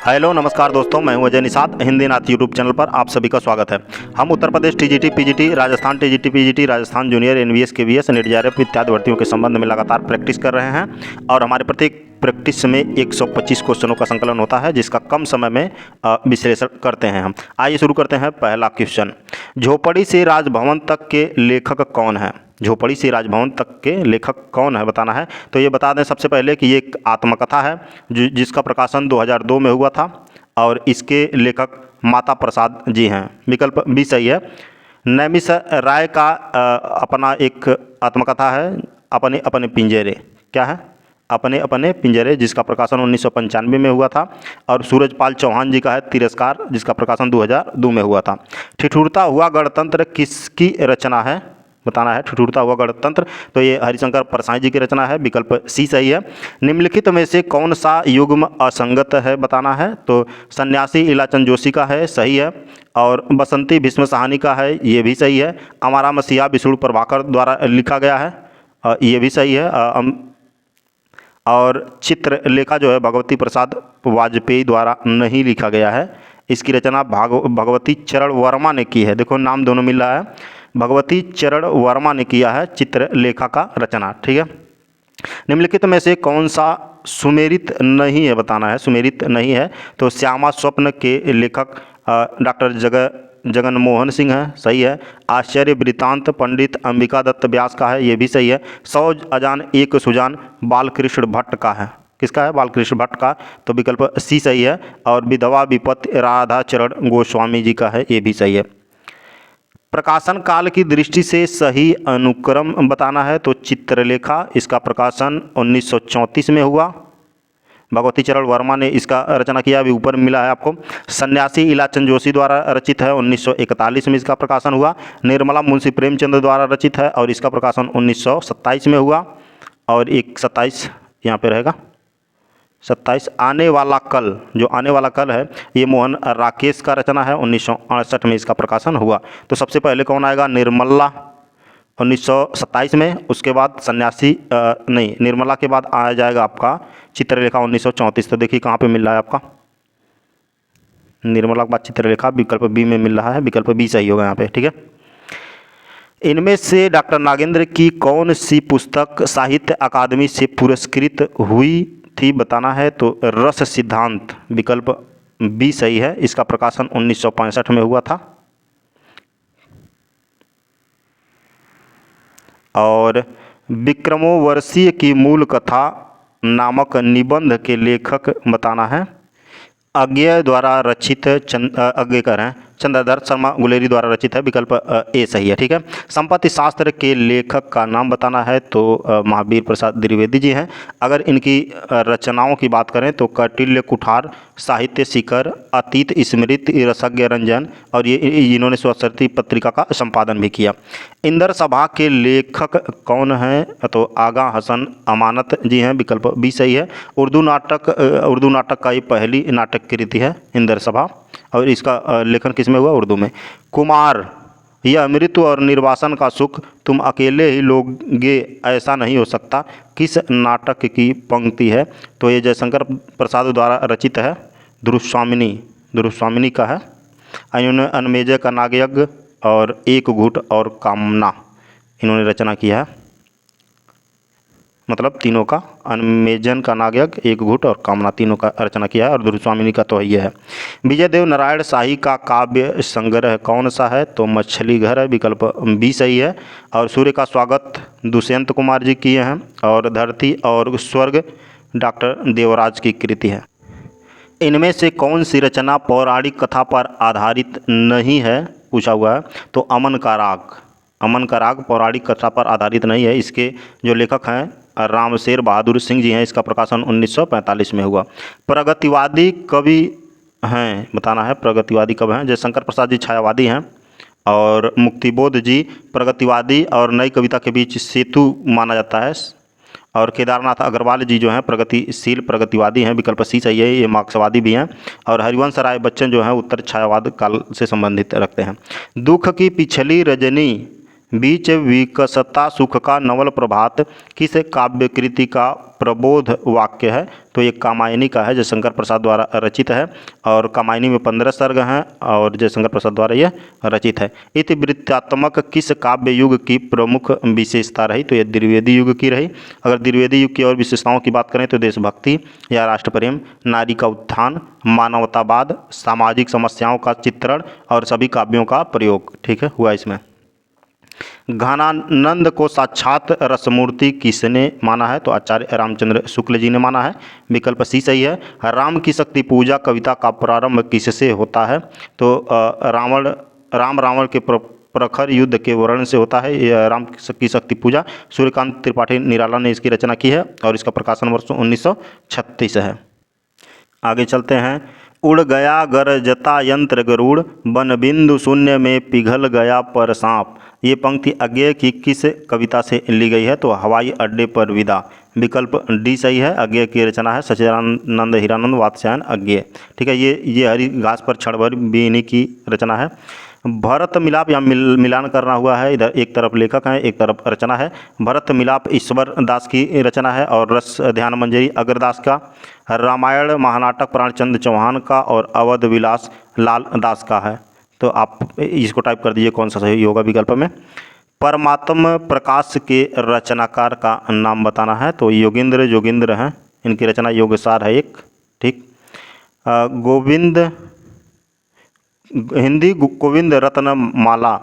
Hello नमस्कार दोस्तों, मैं हूं अजय निषाद। हिंदी नाथ यूट्यूब चैनल पर आप सभी का स्वागत है। हम Uttar Pradesh TGT PGT, Rajasthan TGT PGT, Rajasthan junior NVS KVS, NET JRF इत्यादि भर्तियों के संबंध में लगातार प्रैक्टिस कर रहे हैं और हमारे प्रत्येक प्रैक्टिस में 125 क्वेश्चनों का संकलन होता है, जिसका कम समय में विश्लेषण करते हैं हम। आइए शुरू करते हैं। पहला क्वेश्चन, झोपड़ी से राजभवन तक के लेखक कौन है? झोपड़ी से राजभवन तक के लेखक कौन है बताना है। तो ये बता दें सबसे पहले कि ये एक आत्मकथा है जिसका प्रकाशन 2002 में हुआ था और इसके लेखक माता प्रसाद जी हैं। विकल्प बी सही है। नैमिष राय का अपना एक आत्मकथा है, अपने अपने पिंजरे। क्या है? अपने अपने पिंजरे, जिसका प्रकाशन 1995 में हुआ था। और सूरजपाल चौहान जी का है तिरस्कार, जिसका प्रकाशन 2002 में हुआ था। ठिठुरता हुआ गणतंत्र किसकी रचना है बताना है। ठिठुरता हुआ गणतंत्र, तो ये हरिशंकर परसाई जी की रचना है। विकल्प सी सही है। निम्नलिखित में से कौन सा युग्म असंगत है बताना है। तो सन्यासी इलाचंद जोशी का है, सही है। और बसंती भीष्म साहनी का है, ये भी सही है। अमारा मसीहा विष्णु प्रभाकर द्वारा लिखा गया है, ये भी सही है। और चित्रलेखा जो है भगवती प्रसाद वाजपेयी द्वारा नहीं लिखा गया है। इसकी रचना भगवती चरण वर्मा ने की है। देखो नाम दोनों मिल रहा है, भगवती चरण वर्मा ने किया है चित्रलेखा का रचना। ठीक है। निम्नलिखित में से कौन सा सुमेरित नहीं है बताना है। सुमेरित नहीं है तो श्यामा स्वप्न के लेखक डॉक्टर जगन मोहन सिंह है, सही है। आश्चर्य वृत्तांत पंडित अंबिका दत्त व्यास का है, ये भी सही है। 100 अजान एक सुजान बालकृष्ण भट्ट का है। किसका है? बालकृष्ण भट्ट का, तो विकल्प सी सही है। और विधवा विपत्ति राधा चरण गोस्वामी जी का है, ये भी सही है। प्रकाशन काल की दृष्टि से सही अनुक्रम बताना है। तो चित्रलेखा, इसका प्रकाशन 1934 में हुआ। भगवती चरण वर्मा ने इसका रचना किया, अभी ऊपर मिला है आपको। सन्यासी इलाचंद जोशी द्वारा रचित है, 1941 में इसका प्रकाशन हुआ। निर्मला मुंशी प्रेमचंद द्वारा रचित है और इसका प्रकाशन 1927 में हुआ। और एक 27 यहाँ पे रहेगा, 27 आने वाला कल, जो आने वाला कल है ये मोहन राकेश का रचना है, 1968 में इसका प्रकाशन हुआ। तो सबसे पहले कौन आएगा? निर्मला 1927 में, उसके बाद सन्यासी नहीं, निर्मला के बाद आ जाएगा आपका चित्रलेखा 1934। तो देखिए कहाँ पे मिल रहा है आपका, निर्मला के बाद चित्रलेखा विकल्प बी में मिल रहा है। विकल्प बी सही होगा यहाँ पे। ठीक है। इनमें से डॉक्टर नागेंद्र की कौन सी पुस्तक साहित्य अकादमी से पुरस्कृत हुई थी बताना है। तो रस सिद्धांत, विकल्प बी सही है। इसका प्रकाशन 1965 में हुआ था। और विक्रमोर्वशीय की मूल कथा नामक निबंध के लेखक बताना है। अज्ञेय द्वारा रचित अज्ञेयकर हैं चंद्रधर शर्मा गुलेरी द्वारा रचित है। विकल्प ए सही है। ठीक है। संपत्ति शास्त्र के लेखक का नाम बताना है। तो महावीर प्रसाद द्विवेदी जी हैं। अगर इनकी रचनाओं की बात करें तो कौटिल्य कुठार, साहित्य शिखर, अतीत स्मृति, रसज्ञ रंजन, और ये इन्होंने स्वशर्ती पत्रिका का संपादन भी किया। इंदर सभा के लेखक कौन हैं? तो आगा हसन अमानत जी हैं। विकल्प बी सही है। उर्दू नाटक का ये पहली नाटक कृति है इंदर सभा, और इसका लेखन किस में हुआ? उर्दू में। कुमार, यह मृत्यु और निर्वासन का सुख तुम अकेले ही लोगे ऐसा नहीं हो सकता, किस नाटक की पंक्ति है? तो ये जयशंकर प्रसाद द्वारा रचित है, ध्रुवस्वामिनी का है। इन्होंने अनमेजय का नागयज्ञ और एक घूट और कामना इन्होंने रचना किया है। मतलब तीनों का, अनमेजन का नागयज्ञ, एक घूट और कामना, तीनों का रचना किया है। और ध्रुवस्वामिनी का तो ये है। विजय देव नारायण शाही का काव्य संग्रह कौन सा है? तो मछली घर है। विकल्प बी सही है। और सूर्य का स्वागत दुष्यंत कुमार जी किए हैं। और धरती और स्वर्ग डॉक्टर देवराज की कृति है। इनमें से कौन सी रचना पौराणिक कथा पर आधारित नहीं है पूछा हुआ है। तो अमन का राग पौराणिक कथा पर आधारित नहीं है। इसके जो लेखक हैं रामशेर बहादुर सिंह जी हैं। इसका प्रकाशन 1945 में हुआ। प्रगतिवादी कवि हैं बताना है। प्रगतिवादी कवि हैं जयशंकर प्रसाद जी छायावादी हैं, और मुक्तिबोध जी प्रगतिवादी और नई कविता के बीच सेतु माना जाता है। और केदारनाथ अग्रवाल जी जो हैं प्रगतिशील प्रगतिवादी हैं। विकल्प सी सही है, ये मार्क्सवादी भी हैं। और हरिवंश राय बच्चन जो हैं उत्तर छायावाद काल से संबंधित रखते हैं। दुख की पिछली रजनी बीच विकसता सुख का नवल प्रभात किस काव्य कृति का प्रबोध वाक्य है? तो ये कामायनी का है, जयशंकर प्रसाद द्वारा रचित है और कामायनी में 15 सर्ग हैं और जयशंकर प्रसाद द्वारा ये रचित है। इतिवृत्तात्मक किस काव्य युग की प्रमुख विशेषता रही? तो ये द्विवेदी युग की रही। अगर द्विवेदी युग की और विशेषताओं की बात करें तो देशभक्ति या राष्ट्र प्रेम, नारी का उत्थान, मानवतावाद, सामाजिक समस्याओं का चित्रण और सभी काव्यों का प्रयोग, ठीक है, हुआ इसमें। घनानंद को साक्षात रसमूर्ति किसने माना है? तो आचार्य रामचंद्र शुक्ल जी ने माना है। विकल्प सी सही है। राम की शक्ति पूजा कविता का प्रारंभ किससे होता है? तो राम रावण के प्रखर युद्ध के वर्णन से होता है। यह राम की शक्ति पूजा सूर्यकांत त्रिपाठी निराला ने इसकी रचना की है और इसका प्रकाशन वर्ष 1936 है। आगे चलते हैं। उड़ गया गरजता यंत्र गरुड़, बन बिंदु शून्य में पिघल गया पर सांप। ये पंक्ति अज्ञेय की किस कविता से ली गई है? तो हवाई अड्डे पर विदा। विकल्प डी सही है। अज्ञेय की रचना है सच्चिदानंद हीरानंद वात्स्यायन अज्ञेय, ठीक है। ये हरी घास पर क्षण भर भी इन्हीं की रचना है। भरत मिलाप या मिलान करना हुआ है, इधर एक तरफ लेखक हैं एक तरफ रचना है। भरत मिलाप ईश्वर दास की रचना है और रस ध्यान मंजरी अग्रदास का। रामायण महानाटक प्राणचंद्र चौहान का और अवध विलास लाल दास का है। तो आप इसको टाइप कर दीजिए कौन सा सही होगा विकल्प में। परमात्म प्रकाश के रचनाकार का नाम बताना है। तो योगेंद्र जोगिंद्र हैं, इनकी रचना योगसार है एक, ठीक। हिंदी गोविंद रत्नमाला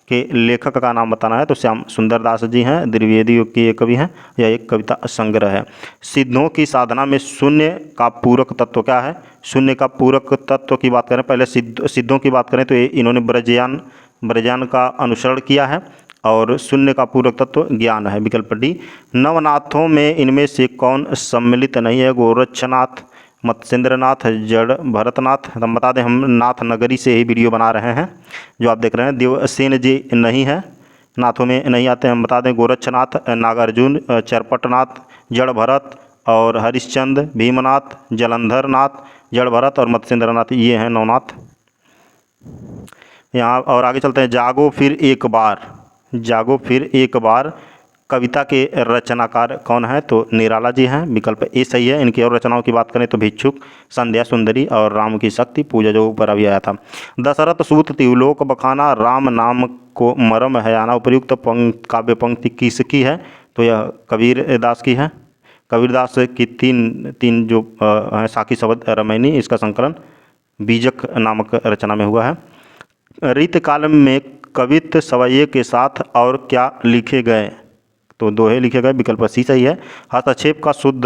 के लेखक का नाम बताना है। तो श्याम सुंदर दास जी हैं, द्विवेदी युग के कवि हैं। यह एक कविता संग्रह है। सिद्धों की साधना में शून्य का पूरक तत्व क्या है? शून्य का पूरक तत्व की बात करें, पहले सिद्धों की बात करें तो इन्होंने ब्रजयान का अनुसरण किया है और शून्य का पूरक तत्व ज्ञान है। विकल्प डी। नवनाथों में इनमें से कौन सम्मिलित नहीं है? गोरक्षनाथ, मत्स्येंद्रनाथ, जड़ भरतनाथ। हम बता दें हम नाथ नगरी से ही वीडियो बना रहे हैं, जो आप देख रहे हैं। देवसेन जी नहीं है, नाथों में नहीं आते। हम बता दें गोरक्षनाथ, नागार्जुन, चरपटनाथ, जड़ भरत और हरिश्चंद्र, भीमनाथ, जलंधरनाथ, जड़ भरत और मत्स्येंद्रनाथ, ये हैं नवनाथ। यहाँ और आगे चलते हैं। जागो फिर एक बार, जागो फिर एक बार कविता के रचनाकार कौन है? तो निराला जी हैं। विकल्प ए सही है। इनकी और रचनाओं की बात करें तो भिक्षुक, संध्या सुंदरी और राम की शक्ति पूजा, जो ऊपर अभी आया था। दशरथ सूत तिवलोक बखाना, राम नाम को मरम है आना, उपयुक्त काव्य पंक्ति किसकी है? तो यह कबीर दास की है। कबीर दास की तीन जो है साखी शब्द रामायणी, इसका संकलन बीजक नामक रचना में हुआ है। रीतकाल में कवित्त सवैये के साथ और क्या लिखे गए? तो दोहे लिखे गए। विकल्प सी सही है। हस्तक्षेप का शुद्ध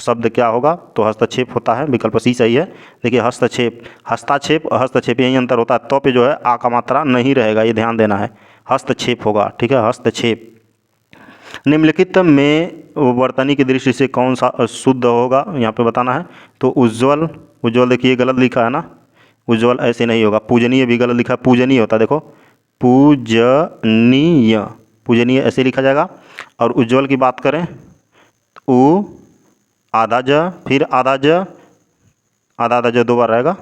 शब्द क्या होगा? तो हस्तक्षेप होता है। विकल्प सी सही है। देखिए हस्तक्षेप, हस्तक्षेप यही अंतर होता है। तो पे जो है आ का मात्रा नहीं रहेगा, ये ध्यान देना है। हस्तक्षेप होगा, ठीक है, हस्तक्षेप। निम्नलिखित में वर्तनी की दृष्टि से कौन सा शुद्ध होगा, यहाँ पे बताना है। तो उज्ज्वल, उज्ज्वल देखिए गलत लिखा है ना, उज्ज्वल ऐसे नहीं होगा। पूजनीय भी गलत लिखा है, पूजनीय होता है। देखो पूजनीय, पूजनीय ऐसे लिखा जाएगा। और उज्ज्वल की बात करें तो उ आधा ज, फिर आधा ज, आधा ज दो बार रहेगा,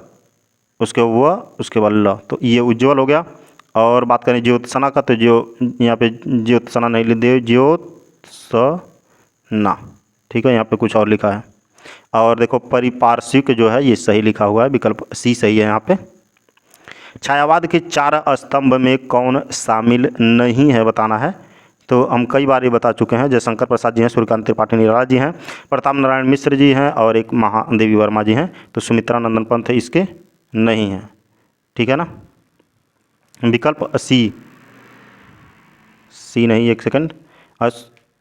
उसके व, उसके बाद ल, तो ये उज्ज्वल हो गया। और बात करें ज्योत्सना का तो यहाँ पे ज्योत्सना नहीं लिख दे, ज्योत्सना, ठीक है, यहाँ पे कुछ और लिखा है। और देखो परिपार्श्विक जो है ये सही लिखा हुआ है। विकल्प सी सही है यहाँ पे। छायावाद के 4 स्तंभ में कौन शामिल नहीं है बताना है। तो हम कई बार ये बता चुके हैं। जयशंकर प्रसाद जी हैं, सूर्यकांत त्रिपाठी निराला जी हैं, प्रताप नारायण मिश्र जी हैं और एक महादेवी वर्मा जी हैं। तो सुमित्रा नंदन पंथ इसके नहीं हैं, ठीक है ना। विकल्प सी नहीं, एक सेकंड।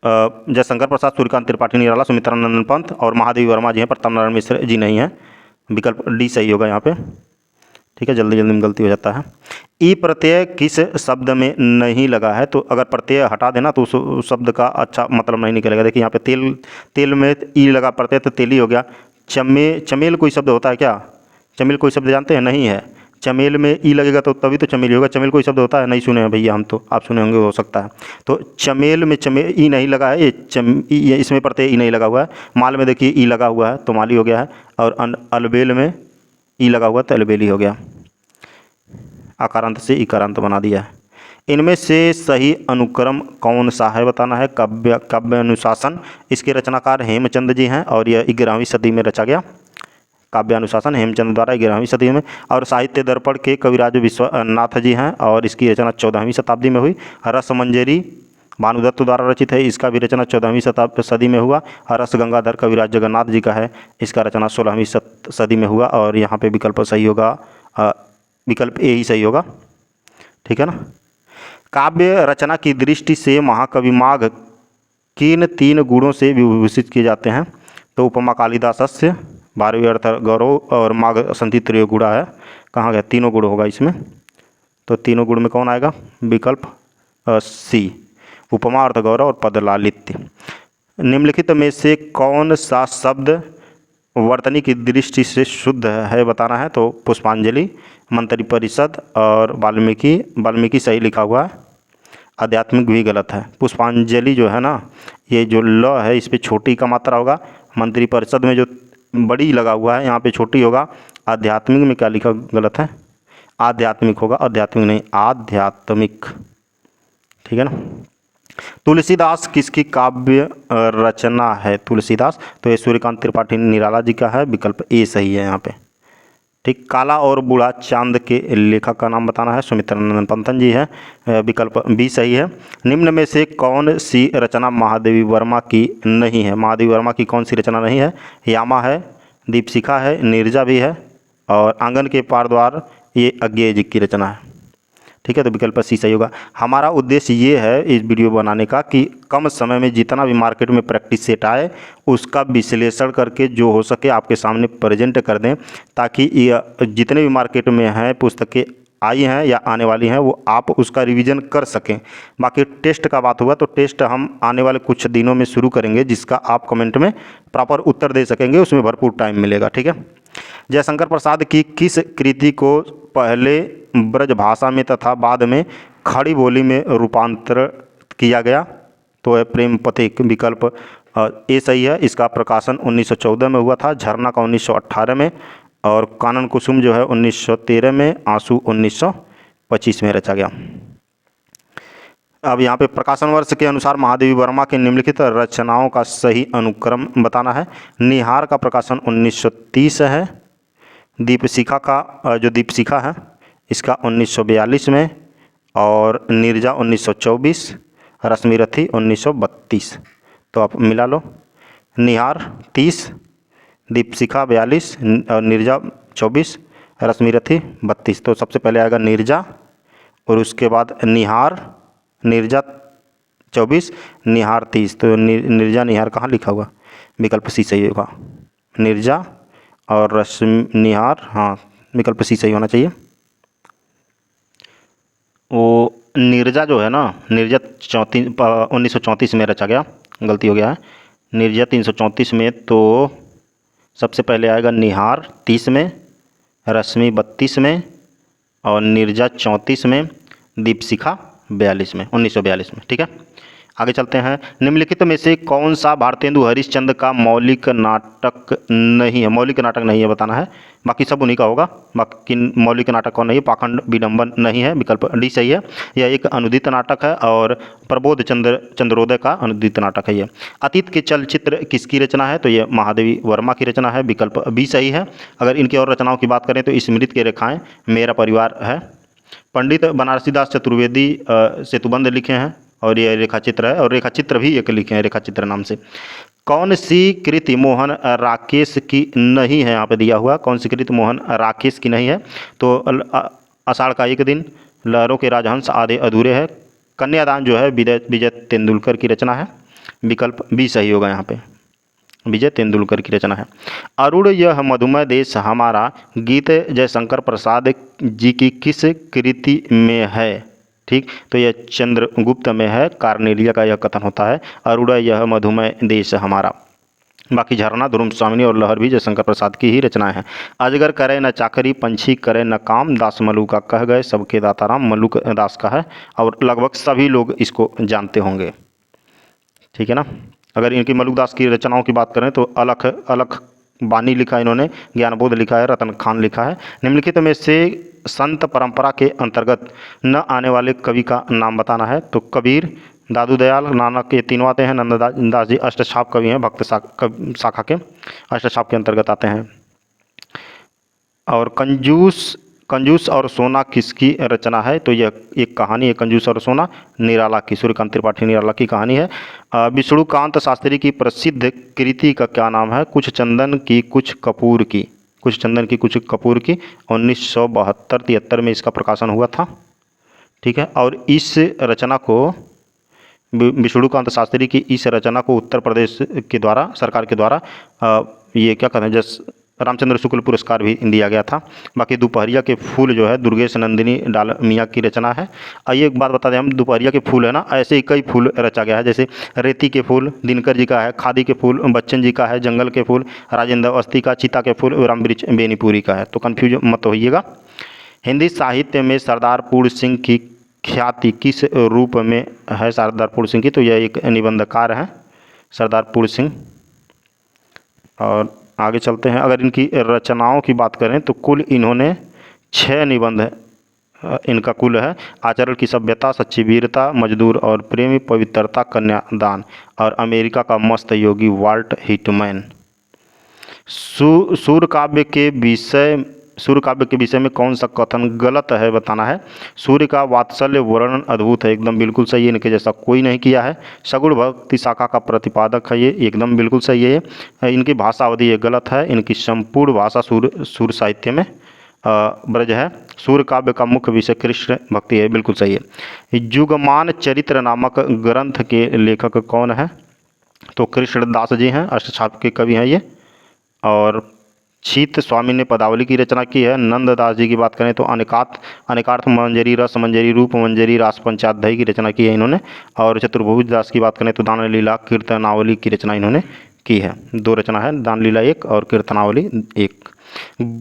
जयशंकर प्रसाद, सूर्यकांत त्रिपाठी निराला, सुमित्रा नंदन पंथ और महादेवी वर्मा जी हैं, प्रताप नारायण मिश्र जी नहीं हैं। विकल्प डी सही होगा यहाँ पे, ठीक है। जल्दी जल्दी में गलती हो जाता है। ई प्रत्यय किस शब्द में नहीं लगा है? तो अगर प्रत्यय हटा देना तो उस शब्द का अच्छा मतलब नहीं निकलेगा। देखिए यहाँ पे तेल में ई लगा प्रत्यय तो तेली हो गया। चमेल कोई शब्द होता है क्या? चमेल कोई शब्द जानते हैं? नहीं है। चमेल में ई लगेगा तो तभी तो चमेली होगा। चमेल कोई शब्द होता है? नहीं सुने हैं भैया हम तो, आप सुने होंगे हो सकता है। तो चमेल में ई नहीं लगा है, ये इसमें प्रत्यय ई नहीं लगा हुआ है। माल में देखिए ई लगा हुआ है तो माली हो गया है। और अलबेल में ई लगा हुआ तो अलबेली हो गया। आकारांत से इकारांत बना दिया है। इनमें से सही अनुक्रम कौन सा है बताना है। काव्य अनुशासन, इसके रचनाकार हेमचंद जी हैं और यह 11वीं सदी में रचा गया। काव्य अनुशासन हेमचंद द्वारा 11वीं सदी में। और साहित्य दर्पण के कविराज विश्वनाथ जी हैं और इसकी रचना 14वीं शताब्दी में हुई। रसमंजरी भानुदत्त द्वारा रचित है, इसका भी रचना 14वीं सदी में हुआ। रस गंगाधर कविराज जगन्नाथ जी का है, इसका रचना 16वीं सदी में हुआ। और यहाँ पे विकल्प सही होगा, विकल्प ए ही सही होगा, ठीक है ना। काव्य रचना की दृष्टि से महाकवि माघ किन 3 गुणों से विभूषित किए जाते हैं। तो उपमा कालिदासस्य, भारवी अर्थ गौरव और माघ संधि त्रय गुणा है। कहाँ गया, तीनों गुण होगा इसमें। तो तीनों गुण में कौन आएगा, विकल्प सी, उपमा अर्थ गौरव और पद लालित्य। निम्नलिखित में से कौन सा शब्द वर्तनी की दृष्टि से शुद्ध है बताना है। तो पुष्पांजलि, मंत्री परिषद और वाल्मीकि सही लिखा हुआ है। आध्यात्मिक भी गलत है। पुष्पांजलि जो है ना, ये जो ल है इस पर छोटी का मात्रा होगा। मंत्री परिषद में जो बड़ी लगा हुआ है यहाँ पे छोटी होगा। आध्यात्मिक में क्या लिखा गलत है, आध्यात्मिक होगा, आध्यात्मिक नहीं आध्यात्मिक, ठीक है ना। तुलसीदास किसकी काव्य रचना है। तुलसीदास, तो ये सूर्यकांत त्रिपाठी निराला जी का है, विकल्प ए सही है यहाँ पे, ठीक। काला और बूढ़ा चांद के लेखक का नाम बताना है। सुमित्रानंद पंतन जी है, विकल्प बी सही है। निम्न में से कौन सी रचना महादेवी वर्मा की नहीं है। महादेवी वर्मा की कौन सी रचना नहीं है। यामा है, दीपशिखा है, नीरजा भी है और आंगन के पार द्वार ये अज्ञेय जी की रचना है, ठीक है। तो विकल्प सी सही होगा। हमारा उद्देश्य ये है इस वीडियो बनाने का कि कम समय में जितना भी मार्केट में प्रैक्टिस सेट आए उसका विश्लेषण करके जो हो सके आपके सामने प्रेजेंट कर दें, ताकि जितने भी मार्केट में हैं पुस्तकें आई हैं या आने वाली हैं वो आप उसका रिवीजन कर सकें। बाकी टेस्ट का बात हुआ तो टेस्ट हम आने वाले कुछ दिनों में शुरू करेंगे, जिसका आप कमेंट में प्रॉपर उत्तर दे सकेंगे, उसमें भरपूर टाइम मिलेगा, ठीक है। जयशंकर प्रसाद की किस कृति को पहले ब्रज भाषा में तथा बाद में खड़ी बोली में रूपांतर किया गया। तो है प्रेम पथिक, विकल्प ए सही है। इसका प्रकाशन 1914 में हुआ था, झरना का 1918 में और कानन कुसुम जो है 1913 में, आंसू 1925 में रचा गया। अब यहाँ पे प्रकाशन वर्ष के अनुसार महादेवी वर्मा के निम्नलिखित रचनाओं का सही अनुक्रम बताना है। निहार का प्रकाशन 1930 है। दीपशिखा का जो दीपशिखा है इसका 1942 में और नीरजा 1924, रश्मिरथी 1932। तो आप मिला लो, निहार 30, दीपशिखा 42 और नीरजा 24, रश्मिरथी 32। तो सबसे पहले आएगा नीरजा और उसके बाद निहार, नीरजा 24, निहार 30। तो नीरजा निहार कहाँ लिखा हुआ, विकल्प सी सही होगा। नीरजा और निहार, हाँ विकल्प सी सही होना चाहिए। वो नीरजा जो है ना, नीरजा 1934 में रचा गया, गलती हो गया है। नीरजा 334 में, तो सबसे पहले आएगा निहार 30 में, रश्मि 32 में और नीरजा 34 में, दीपशिखा 42 में, 1942 में, ठीक है। आगे चलते हैं। निम्नलिखित में से कौन सा भारतेंदु हरिश्चंद्र का मौलिक नाटक नहीं है। मौलिक नाटक नहीं है बताना है, बाकी सब उन्हीं का होगा। बाकी मौलिक नाटक कौन नहीं है, पाखंड विडंबन नहीं है, विकल्प डी सही है। यह एक अनुदित नाटक है और प्रबोध चंद्रोदय का अनुदित नाटक है ये। अतीत के चलचित्र किसकी रचना है। तो ये महादेवी वर्मा की रचना है, विकल्प बी सही है। अगर इनकी और रचनाओं की बात करें तो स्मृति के रेखाएँ, मेरा परिवार है। पंडित बनारसीदास चतुर्वेदी सेतुबंध लिखे हैं और ये रेखाचित्र है और रेखाचित्र भी एक लिखे हैं रेखाचित्र नाम से। कौन सी कृति मोहन राकेश की नहीं है, यहाँ पे दिया हुआ कौन सी कृति मोहन राकेश की नहीं है। तो आषाढ़ का एक दिन, लहरों के राजहंस आधे अधूरे है, कन्यादान जो है विजय तेंदुलकर की रचना है, विकल्प बी सही होगा। यहाँ पे विजय तेंदुलकर की रचना है। अरुण यह मधुमय देश हमारा गीत जयशंकर प्रसाद जी की किस कृति में है, ठीक। तो यह चंद्रगुप्त में है, कार्नेलिया का यह कथन होता है, अरुण यह मधुमय देश हमारा। बाकी झरना, ध्रुव स्वामिनी और लहर भी जयशंकर प्रसाद की ही रचनाएं हैं। अजगर करे न चाकरी, पंछी करे न काम, दास मलुक का कह गए सबके दाताराम, मलुक दास का है और लगभग सभी लोग इसको जानते होंगे, ठीक है ना। अगर इनकी मलुक दास की रचनाओं की बात करें तो अलख बानी लिखा है इन्होंने, ज्ञानबोध लिखा है, रतन खान लिखा है। निम्नलिखित में से संत परंपरा के अंतर्गत न आने वाले कवि का नाम बताना है। तो कबीर, दादू दयाल, नानक, ये तीनों आते हैं। नंददास जी अष्टछाप कवि हैं, भक्त शाखा के अष्टछाप के अंतर्गत आते हैं। और कंजूस और सोना किसकी रचना है? तो यह एक कहानी है, कंजूस और सोना, निराला की, सूर्यकांत त्रिपाठी निराला की कहानी है। विष्णुकांत शास्त्री की प्रसिद्ध कृति का क्या नाम है? कुछ चंदन की कुछ कपूर की, कुछ चंदन की कुछ कपूर की, 1972-73 में इसका प्रकाशन हुआ था। ठीक है। और इस रचना को, विष्णुकांत शास्त्री की इस रचना को उत्तर प्रदेश के द्वारा, सरकार के द्वारा ये क्या कहते हैं, जैसे रामचंद्र शुक्ल पुरस्कार भी दिया गया था। बाकी दोपहरिया के फूल जो है दुर्गेश नंदिनी डालमिया की रचना है। आइए एक बात बता दें हम, दोपहरिया के फूल है ना, ऐसे ही कई फूल रचा गया है। जैसे रेती के फूल दिनकर जी का है, खादी के फूल बच्चन जी का है, जंगल के फूल राजेंद्र अवस्थी का, चीता के फूल रामवृक्ष बेनीपुरी का है। तो कन्फ्यूज मत होइएगा। हिंदी साहित्य में सरदार पूर्ण सिंह की ख्याति किस रूप में है? सरदार पूर्ण सिंह की, तो यह एक निबंधकार हैं सरदार पूर्ण सिंह। और आगे चलते हैं। अगर इनकी रचनाओं की बात करें तो कुल इन्होंने 6 निबंध इनका कुल है। आचरण की सभ्यता, सच्ची वीरता, मजदूर और प्रेमी, पवित्रता, कन्यादान और अमेरिका का मस्त योगी वाल्ट हिटमैन। सूर्य काव्य के विषय में कौन सा कथन गलत है बताना है। सूर्य का वात्सल्य वर्णन अद्भुत है, एकदम बिल्कुल सही है, इनके जैसा कोई नहीं किया है। सगुण भक्ति शाखा का प्रतिपादक है, ये एकदम बिल्कुल सही है। इनकी भाषा अवधि ये गलत है, इनकी संपूर्ण भाषा सूर्य साहित्य में ब्रज है। सूर्य काव्य का मुख्य विषय कृष्ण भक्ति है, बिल्कुल सही है। युगमान चरित्र नामक ग्रंथ के लेखक कौन है? तो कृष्णदास जी हैं, अष्टछाप के कवि हैं ये। और छीत स्वामी ने पदावली की रचना की है। नंददास जी की बात करें तो अनेकार्थ मंजरी, रस मंजरी, रूप मंजरी, रास पंचाध्यायी की रचना की है इन्होंने। और चतुर्भुज दास की बात करें तो दान लीला कीर्तनावली की रचना इन्होंने की है। 2 रचना है, दान लीला 1 और कीर्तनावली 1।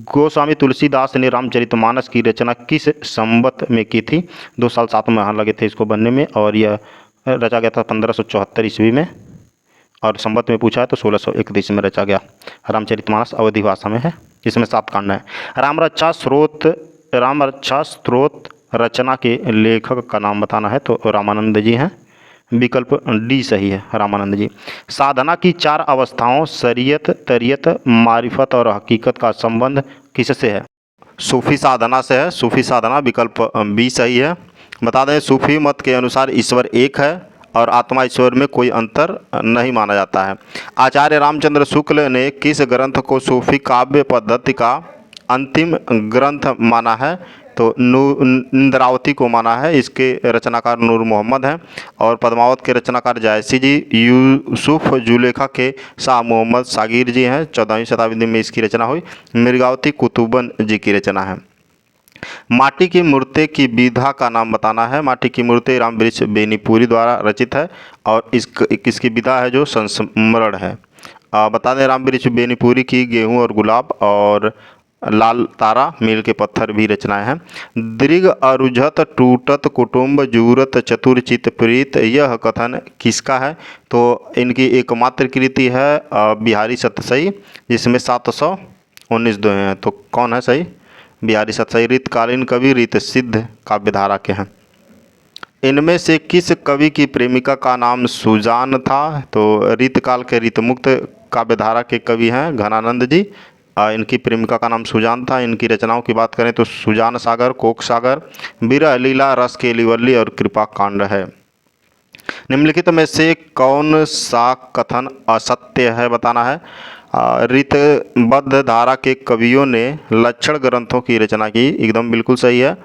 गोस्वामी तुलसीदास ने रामचरितमानस की रचना किस संवत में की थी? 2 साल 7 माह लगे थे इसको बनने में, और यह रचा गया था 1574 ईस्वी में। और संवत में पूछा है तो 1631 में रचा गया। रामचरितमानस अवधी भाषा में है, इसमें 7 कांड हैं। रामरक्षा स्तोत्र रचना के लेखक का नाम बताना है। तो रामानंद जी हैं, विकल्प डी सही है, रामानंद जी। साधना की 4 अवस्थाओं शरीयत, तरीयत, मारिफत और हकीकत का संबंध किससे है? सूफी साधना से है, सूफी साधना, विकल्प बी सही है। बता दें सूफी मत के अनुसार ईश्वर एक है और आत्मा ईश्वर में कोई अंतर नहीं माना जाता है। आचार्य रामचंद्र शुक्ल ने किस ग्रंथ को सूफी काव्य पद्धति का अंतिम ग्रंथ माना है? तो इंद्रावती को माना है। इसके रचनाकार नूर मोहम्मद हैं। और पद्मावत के रचनाकार जायसी जी, यूसुफ जुलेखा के शाह मोहम्मद सागिर जी हैं, 14वीं शताब्दी में इसकी रचना हुई। मृगावती कुतुबन जी की रचना है। माटी की मूर्ति की विधा का नाम बताना है। माटी की मूर्ति रामवृक्ष बेनीपुरी द्वारा रचित है और इसकी विधा है जो संस्मरण है। बता दें रामवृक्ष बेनीपुरी की गेहूं और गुलाब और लाल तारा, मील के पत्थर भी रचनाएं हैं। दृग अरुझत टूटत कुटुंब जूरत चतुरचित प्रीत, यह कथन किसका है? तो इनकी एकमात्र कृति है बिहारी सतसई, जिसमें 719 दोहे हैं। तो कौन है सही? बिहारी सतसई। रीतकालीन कवि रीत सिद्ध काव्यधारा के हैं। इनमें से किस कवि की प्रेमिका का नाम सुजान था? तो रीतकाल के रीतमुक्त काव्यधारा के कवि हैं घनानंद जी। इनकी प्रेमिका का नाम सुजान था। इनकी रचनाओं की बात करें तो सुजान सागर, कोक सागर, विरह लीला, रस केलिवल्ली और कृपा कांड है। निम्नलिखित में से कौन सा कथन असत्य है बताना है। रीतबद्ध धारा के कवियों ने लक्षण ग्रंथों की रचना की, एकदम बिल्कुल सही है।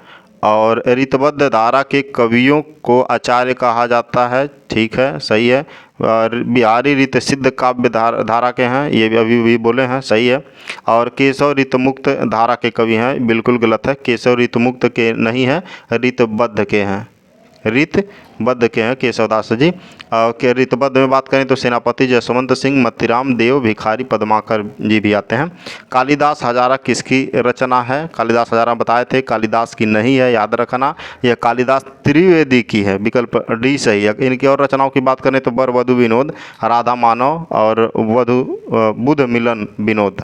और रीतबद्ध धारा के कवियों को आचार्य कहा जाता है, ठीक है, सही है। बिहारी रीत सिद्ध काव्य धारा के हैं, ये भी अभी बोले हैं, सही है। और केशव रीतमुक्त धारा के कवि हैं, बिल्कुल गलत है। केशव रीतमुक्त के नहीं हैं, रीतबद्ध के हैं। रीतबद्ध के हैं केशवदास जी। के रीतबद्ध में बात करें तो सेनापति जसवंत सिंह, मतीराम देव, भिखारी पद्माकर जी भी आते हैं। कालिदास हजारा किसकी रचना है? कालिदास हजारा बताए थे, कालिदास की नहीं है, याद रखना। यह कालिदास त्रिवेदी की है, विकल्प डी सही है। इनकी और रचनाओं की बात करें तो वर वधु विनोद, राधा मानव और बुध मिलन विनोद।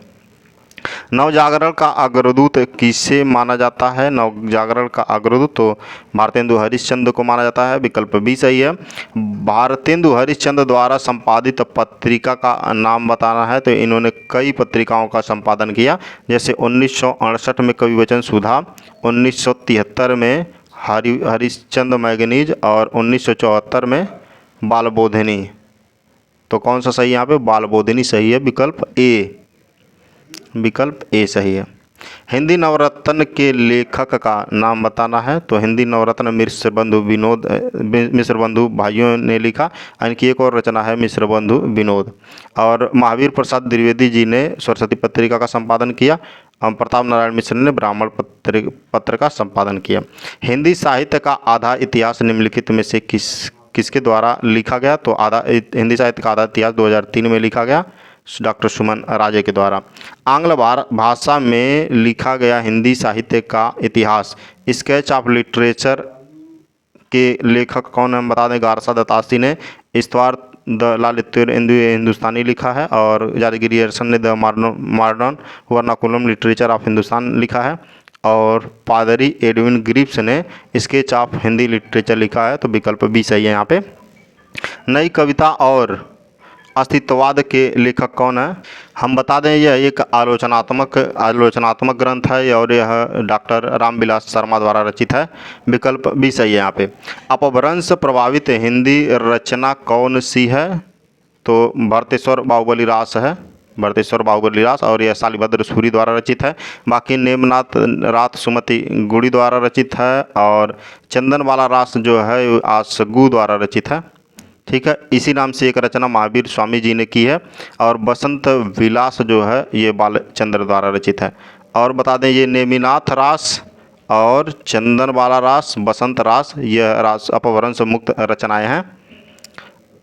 नवजागरण का अग्रदूत किसे माना जाता है? नवजागरण का अग्रदूत तो भारतेंदु हरिश्चंद्र को माना जाता है, विकल्प बी सही है। भारतेंदु हरिश्चंद्र द्वारा संपादित पत्रिका का नाम बताना है, तो इन्होंने कई पत्रिकाओं का संपादन किया, जैसे 1968 में कवि वचन सुधा, 1973 में हरिश्चंद्र मैगनीज और 1974 में बालबोधिनी। तो कौन सा सही यहाँ पे? बालबोधिनी सही है, विकल्प ए, विकल्प ए सही है। हिंदी नवरत्न के लेखक का नाम बताना है, तो हिंदी नवरत्न मिश्र बंधु भाइयों ने लिखा। इनकी एक और रचना है मिश्र बंधु विनोद। और महावीर प्रसाद द्विवेदी जी ने सरस्वती पत्रिका का संपादन किया। प्रताप नारायण मिश्र ने ब्राह्मण पत्र का संपादन किया। हिंदी साहित्य का आधा इतिहास निम्नलिखित में से किसके द्वारा लिखा गया? तो हिंदी साहित्य का आधा इतिहास 2003 में लिखा गया, डॉक्टर सुमन राजे के द्वारा। आंग्ल भाषा में लिखा गया हिंदी साहित्य का इतिहास, स्केच ऑफ लिटरेचर के लेखक कौन है? हम बता दें, गारसा दत्तासी ने इस्तवार द लालित्य हिंदुस्तानी लिखा है, और यादगिरी अरसन ने the modern vernacular literature of Hindustan लिखा है, और पादरी एडविन ग्रिप्स ने स्केच ऑफ हिंदी लिटरेचर लिखा है, तो विकल्प बी सही है यहाँ पे। नई कविता और अस्तित्ववाद के लेखक कौन है? हम बता दें, यह एक आलोचनात्मक ग्रंथ है और यह डॉक्टर रामविलास शर्मा द्वारा रचित है, विकल्प भी सही है यहाँ पे। अपभ्रंश प्रभावित हिंदी रचना कौन सी है? तो भरतेश्वर बाहुबली रास है, भरतेश्वर बाहुबली रास, और यह शालिभद्र सूरी द्वारा रचित है। बाकी नेमनाथ रात सुमति गुड़ी द्वारा रचित है, और चंदनवाला रास जो है आसगू द्वारा रचित है। ठीक है, इसी नाम से एक रचना महावीर स्वामी जी ने की है, और बसंत विलास जो है ये बालचंद्र द्वारा रचित है। और बता दें, ये नेमिनाथ रास और चंदनवाला रास, बसंत रास, यह रास अपभ्रंश मुक्त रचनाएं हैं।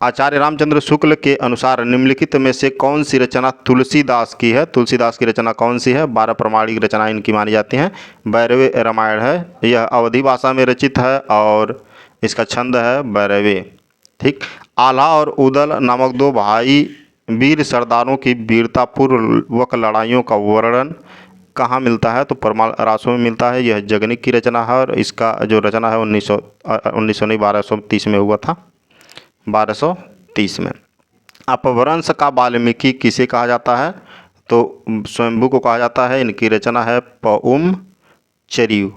आचार्य रामचंद्र शुक्ल के अनुसार निम्नलिखित में से कौन सी रचना तुलसीदास की है? तुलसीदास की रचना कौन सी है? 12 प्रमाणिक रचनाएं इनकी मानी जाती हैं। भैरवे रामायण है, यह अवधी भाषा में रचित है और इसका छंद है भैरवे। ठीक। आल्हा और उदल नामक दो भाई वीर सरदारों की वीरतापूर्वक लड़ाइयों का वर्णन कहाँ मिलता है? तो परमाल रासों में मिलता है। यह जगनिक की रचना है, और इसका जो रचना है 1230 में हुआ था, 1230 में। अपभ्रंश का वाल्मीकि किसे कहा जाता है? तो स्वयंभू को कहा जाता है। इनकी रचना है पउम चरियु।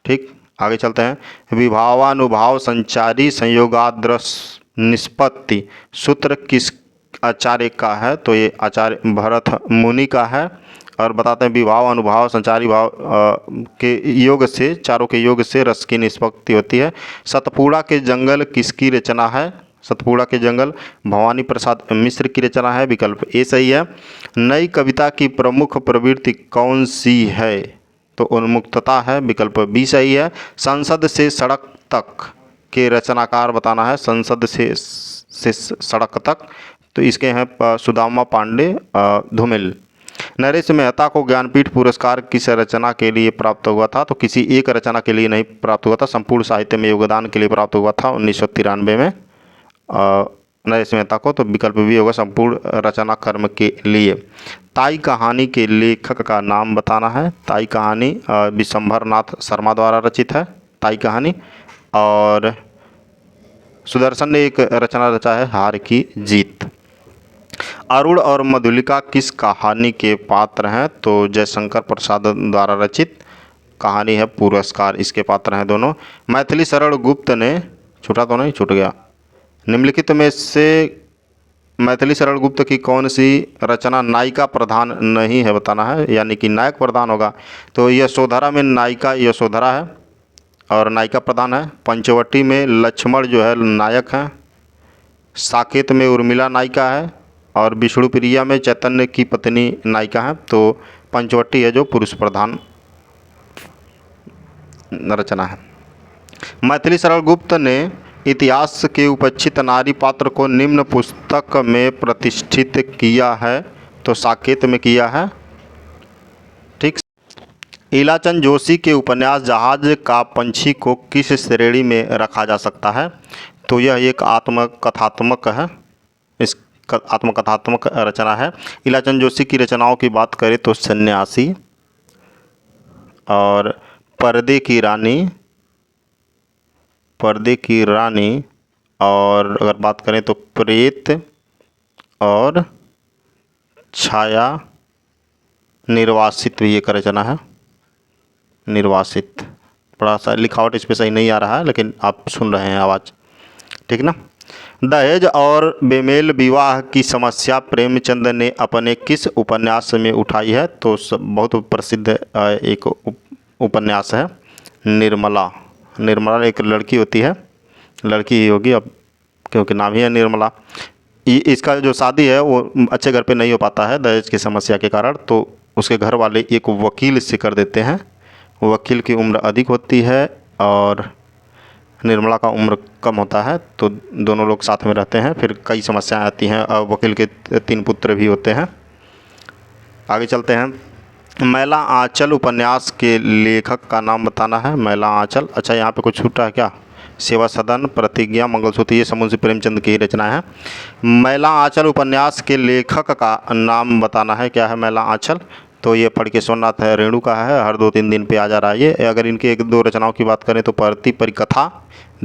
ठीक, आगे चलते हैं। विभावानुभाव संचारी संयोगाद्रस निष्पत्ति सूत्र किस आचार्य का है? तो ये आचार्य भरत मुनि का है। और बताते हैं, विभाव अनुभाव संचारी भाव के योग से, चारों के योग से रस की निष्पत्ति होती है। सतपुड़ा के जंगल किसकी रचना है? सतपुड़ा के जंगल भवानी प्रसाद मिश्र की रचना है, विकल्प ए सही है। नई कविता की प्रमुख प्रवृत्ति कौन सी है? तो उन्मुक्तता है, विकल्प बी सही है। संसद से सड़क तक के रचनाकार बताना है, संसद से सड़क तक, तो इसके हैं सुदामा पांडे धूमिल। नरेश मेहता को ज्ञानपीठ पुरस्कार किस रचना के लिए प्राप्त हुआ था? तो किसी एक रचना के लिए नहीं प्राप्त हुआ था, संपूर्ण साहित्य में योगदान के लिए प्राप्त हुआ था 1993 में नरेश मेहता को, तो विकल्प भी होगा संपूर्ण रचना कर्म के लिए। ताई कहानी के लेखक का नाम बताना है। ताई कहानी विशंभर नाथ शर्मा द्वारा रचित है, ताई कहानी। और सुदर्शन ने एक रचना रचा है, हार की जीत। अरुण और मधुलिका किस कहानी के पात्र हैं? तो जयशंकर प्रसाद द्वारा रचित कहानी है पुरस्कार, इसके पात्र हैं दोनों। मैथिली शरण गुप्त ने, छूटा तो नहीं, छूट गया। निम्नलिखित में से मैथिली शरण गुप्त की कौन सी रचना नायिका प्रधान नहीं है बताना है, यानी कि नायक प्रधान होगा। तो यशोधरा में नायिका यशोधरा है और नायिका प्रधान है। पंचवटी में लक्ष्मण जो है नायक हैं। साकेत में उर्मिला नायिका है, और विष्णुप्रिया में चैतन्य की पत्नी नायिका है। तो पंचवटी है जो पुरुष प्रधान रचना है। मैथिली शरण गुप्त ने इतिहास के उपेक्षित नारी पात्र को निम्न पुस्तक में प्रतिष्ठित किया है, तो साकेत में किया है। ठीक। इलाचंद जोशी के उपन्यास जहाज का पंछी को किस श्रेणी में रखा जा सकता है, तो यह एक आत्मकथात्मक है। इस आत्मकथात्मक रचना है। इलाचंद जोशी की रचनाओं की बात करें तो सन्यासी और पर्दे की रानी, और अगर बात करें तो प्रेत और छाया, निर्वासित भी एक रचना है। निर्वासित, थोड़ा सा लिखावट इस पे सही नहीं आ रहा है, लेकिन आप सुन रहे हैं आवाज़, ठीक ना। दहेज और बेमेल विवाह की समस्या प्रेमचंद ने अपने किस उपन्यास में उठाई है, तो बहुत प्रसिद्ध एक उपन्यास है निर्मला। निर्मला एक लड़की होती है, लड़की ही होगी अब क्योंकि नाम ही है निर्मला। इसका जो शादी है वो अच्छे घर पे नहीं हो पाता है दहेज की समस्या के कारण, तो उसके घर वाले एक वकील से कर देते हैं। वकील की उम्र अधिक होती है और निर्मला का उम्र कम होता है, तो दोनों लोग साथ में रहते हैं। फिर कई समस्याएं आती हैं और वकील के 3 पुत्र भी होते हैं। आगे चलते हैं। मैला आंचल उपन्यास के लेखक का नाम बताना है। मैला आंचल, अच्छा यहाँ पे कुछ छूटा है क्या? सेवा सदन, प्रतिज्ञा, मंगलसूत्र, ये समुंशी प्रेमचंद की रचना है। मैला आंचल उपन्यास के लेखक का नाम बताना है। क्या है मैला आंचल? तो ये पढ़ के सोमनाथ है, रेणु का है, हर 2-3 दिन पे आ जा रहा है ये। अगर इनके 1-2 रचनाओं की बात करें तो परति परिकथा,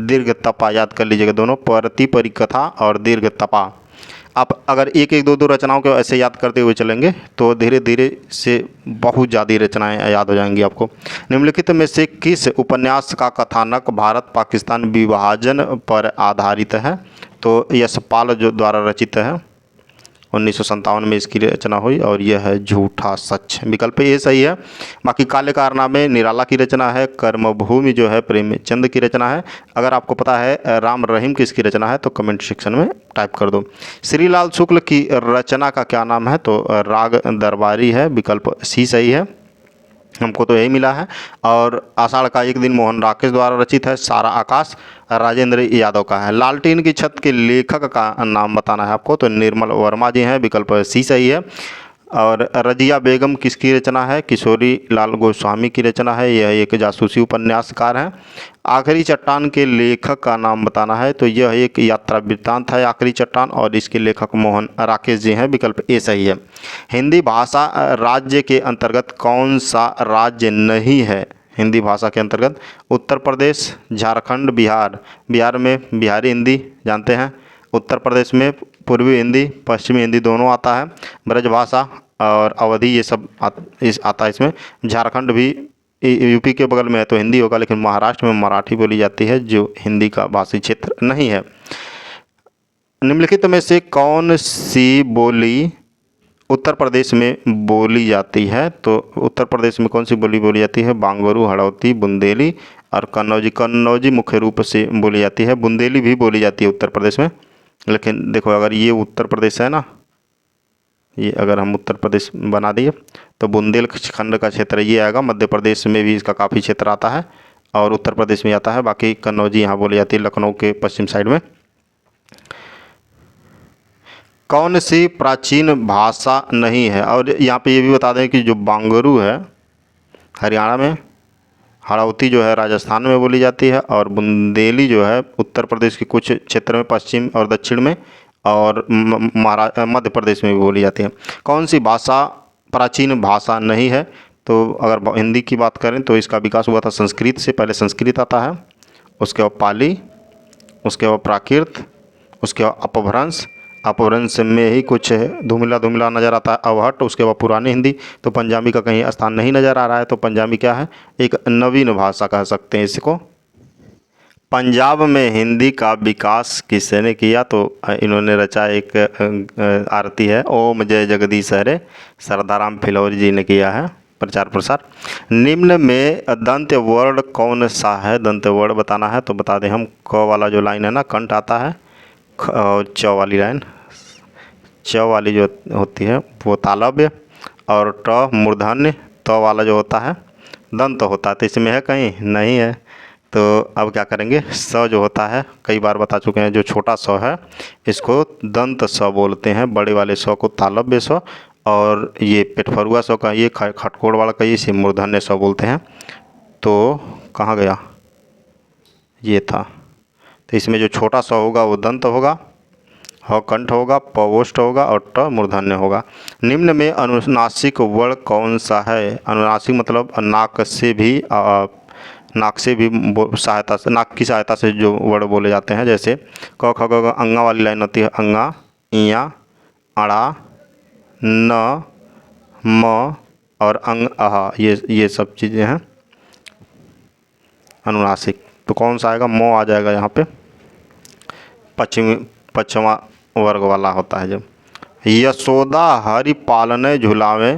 दीर्घ तपा, याद कर लीजिएगा दोनों, परति परिकथा और दीर्घ तपा। आप अगर 1-1, 2-2 रचनाओं को ऐसे याद करते हुए चलेंगे तो धीरे धीरे से बहुत ज़्यादा रचनाएं याद हो जाएंगी आपको। निम्नलिखित में से किस उपन्यास का कथानक भारत पाकिस्तान विभाजन पर आधारित है, तो यशपाल जो द्वारा रचित है। 1957 में इसकी रचना हुई और यह है झूठा सच। विकल्प ये सही है। बाकी काले कारनामे निराला की रचना है। कर्मभूमि जो है प्रेमचंद की रचना है। अगर आपको पता है राम रहीम किसकी रचना है तो कमेंट सेक्शन में टाइप कर दो। श्रीलाल शुक्ल की रचना का क्या नाम है, तो राग दरबारी है। विकल्प सी सही है, हमको तो यही मिला है। और आषाढ़ का एक दिन मोहन राकेश द्वारा रचित है। सारा आकाश राजेंद्र यादव का है। लालटेन की छत के लेखक का नाम बताना है आपको, तो निर्मल वर्मा जी हैं। विकल्प सी सही है। और रजिया बेगम किसकी रचना है? किशोरी लाल गोस्वामी की रचना है। यह एक जासूसी उपन्यासकार हैं। आखिरी चट्टान के लेखक का नाम बताना है, तो यह एक यात्रा वृत्तांत है आखिरी चट्टान, और इसके लेखक मोहन राकेश जी हैं। विकल्प ए सही है। हिंदी भाषा राज्य के अंतर्गत कौन सा राज्य नहीं है? हिंदी भाषा के अंतर्गत उत्तर प्रदेश, झारखंड, बिहार। बिहार में बिहारी हिंदी जानते हैं। उत्तर प्रदेश में पूर्वी हिंदी, पश्चिमी हिंदी दोनों आता है। ब्रजभाषा और अवधी ये सब आता है इसमें। झारखंड भी यूपी के बगल में है तो हिंदी होगा, लेकिन महाराष्ट्र में मराठी बोली जाती है जो हिंदी का भाषी क्षेत्र नहीं है। निम्नलिखित में से कौन सी बोली उत्तर प्रदेश में बोली जाती है, तो उत्तर प्रदेश में कौन सी बोली बोली जाती है? बांगरू, हड़ौती, बुंदेली और कन्नौजी। कन्नौजी मुख्य रूप से बोली जाती है। बुंदेली भी बोली जाती है उत्तर प्रदेश में, लेकिन देखो अगर ये उत्तर प्रदेश है ना, ये अगर हम उत्तर प्रदेश बना दिए तो बुंदेलखंड का क्षेत्र ये आएगा। मध्य प्रदेश में भी इसका काफ़ी क्षेत्र आता है और उत्तर प्रदेश में आता है। बाकी कन्नौजी यहाँ बोली जाती है लखनऊ के पश्चिम साइड में। कौन सी प्राचीन भाषा नहीं है? और यहाँ पे ये भी बता दें कि जो बांगरू है हरियाणा में, हड़ौती जो है राजस्थान में बोली जाती है, और बुंदेली जो है उत्तर प्रदेश के कुछ क्षेत्र में पश्चिम और दक्षिण में, और मध्य प्रदेश में भी बोली जाती है। कौन सी भाषा प्राचीन भाषा नहीं है? तो अगर हिंदी की बात करें तो इसका विकास हुआ था संस्कृत से। पहले संस्कृत आता है, उसके बाद पाली, उसके बाद प्राकृत, उसके बाद अपभ्रंश। अपभ्रंश में ही कुछ धूमिला धूमिला नज़र आता है अवहट। उसके बाद पुरानी हिंदी। तो पंजाबी का कहीं स्थान नहीं नज़र आ रहा है, तो पंजाबी क्या है? एक नवीन भाषा कह सकते हैं इसको। पंजाब में हिंदी का विकास किसने किया? तो इन्होंने रचा एक आरती है, ओम जय जगदीश हरे, सरदाराम फिलौरी जी ने किया है प्रचार प्रसार। निम्न में दंत वर्ण कौन सा है? दंत वर्ण बताना है, तो बता दें हम। क वाला जो लाइन है ना, कंठ आता है, और च वाली लाइन, च वाली जो होती है वो तालव्य, और ट मूर्धन्य, त वाला जो होता है दंत होता है। तो इसमें है कहीं? नहीं है। तो अब क्या करेंगे, स जो होता है कई बार बता चुके हैं, जो छोटा स है इसको दंत स बोलते हैं, बड़े वाले स को तालव्य स, और ये पेटफरुआ स का ये खटकोड़ वाला का इसे मूर्धन्य स बोलते हैं। तो कहाँ गया, ये था। तो इसमें जो छोटा स होगा वो दंत होगा, ह कंठ होगा, प ओष्ठ होगा और ट मूर्धन्य होगा। निम्न में अनुनासिक वर्ण कौन सा है? अनुनासिक मतलब नाक से भी सहायता से, नाक की सहायता से जो वर्ड बोले जाते हैं, जैसे क ख ग घ अंगा वाली लाइन होती है, अंगा, इया, अड़ा, न, म और अंग, आहा, ये सब चीज़ें हैं अनुनासिक। तो कौन सा आएगा, म आ जाएगा यहाँ पे, पश्चिमा वर्ग वाला होता है जब। यशोदा हरि पालने झुलावे